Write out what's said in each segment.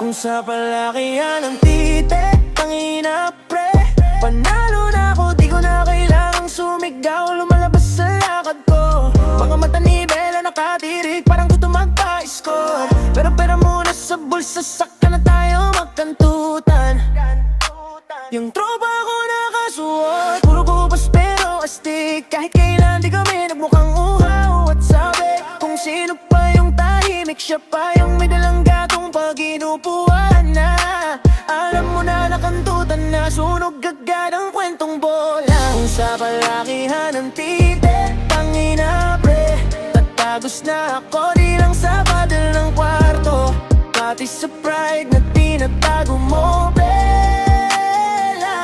Kung sa palakihan ng tite, tangina pre, panalo na ako, di ko na kailangang sumigaw. Lumalabas sa lakad ko, mga mata ni Bella nakatirik, parang gusto magpa-score. Pero pera muna sa bulsa, saka na tayo magkantutan. Yung tropa ko nakasuot, puro kupas pero astig. Kahit kailan di kami nagmukhang uhaw at sabi, kung sino pa yung tahimik, siya pa yung may dalang gatong pag inupuan na. Alam mo na nakantutan na, sunog agad ang kwentong bola. Kung sa palakihan ng tite, tangina pre, tatagos na ako, di lang sa paddle ng kwarto, pati sa pride na tinatago mo, Bella.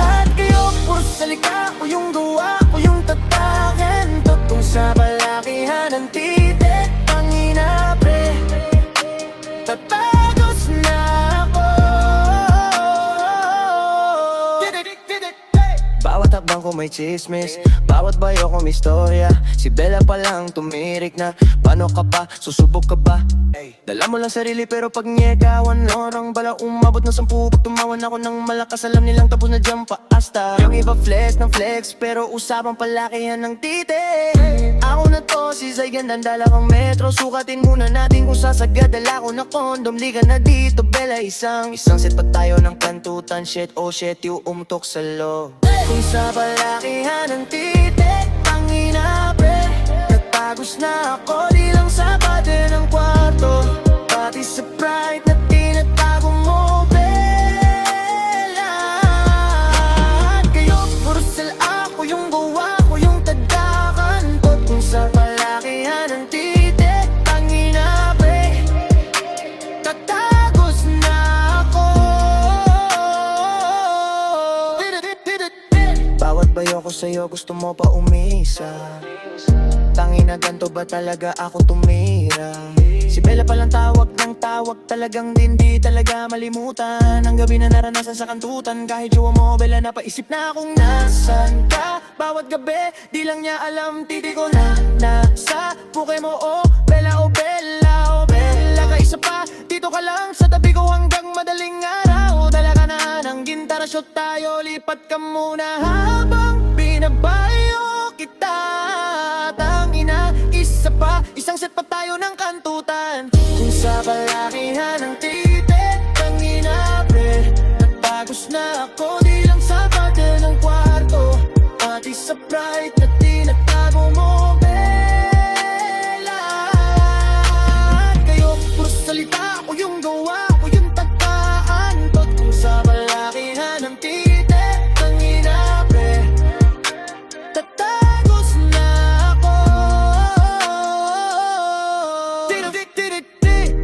At kayo, puro salika ko yung gawa ko yung tatakin. Kung sa palakihan ng tite, tangina pre, tatagos na ako. Bawat hakbang ko may chismis, bawat bayo ko may istorya. Si Bella pa lang tumirik na, paano ka pa, susubok ka ba? Dala mo lang sarili pero pag nyekawan, orang bala umabot ng 10. Pag tumawan ako ng malakas, alam nilang tapos na dyan pa asta. Yung iba flex ng flex, pero usapang palakihan ng tite. Ako na to, si Zay gandang dala kang metro. Sukatin muna natin kung sasagad, dala ko na condom. Liga na dito, Bella, isang set pa tayo ng kantutan. Shit, oh shit, yung umtok sa loob. Kung sa palakihan ng tite, tangina pre, natagos na ako, di lang sa pader ng kwarto, pati sa pride na tinatago mo, Bella. At kayo, puro sila ako yung gawa ko yung tadakan. Kung sa palakihan ng tite, tangina pre, tatagos na ako. Bawat bayo ko sa'yo, gusto mo pa umisa. Tangina, ganto ba talaga ako tumira? Si Bella palang tawag ng tawag, talagang di talaga malimutan. Ang gabi na naranasan sa kantutan, kahit jowa mo, Bella, napaisip na kung nasan ka. Bawat gabi, di lang niya alam, titi ko na nasa buke mo, oh Bella, oh Bella, oh Bella. Kaisa pa, dito ka lang sa tabi ko hanggang madaling araw. Dala ka na ng gintara, shot tayo, lipat ka muna habang binabayo kita. Tangina, isa pa, isang set pa tayo ng kantutan. Kung sa palakihan ng tite, tangina pre, natagos na ako, di lang sa pader ng kwarto, pati sa pride na tinatago mo, Bella. At kayo, puro salita ko yung gawa ko yung tagkaan. Kung sa palakihan ng tite, tangina pre, tatagos na ako.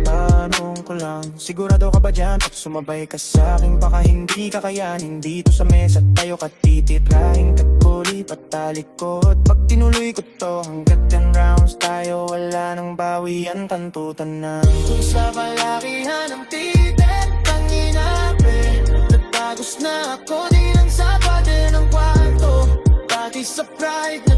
Tanong ko lang, sigurado ka ba dyan? Pag sumabay ka sa'kin, baka hindi ka kayanin. Dito sa mesa tayo katitirahin, katuli patalikot. Pag tinuloy ko to, hanggat 10 rounds tayo, wala nang bawian, kantutan na. Kung sa palakihan ng tite, tangina pre, tatagos na ako, di lang sa pader ng kwarto, pati sa pride na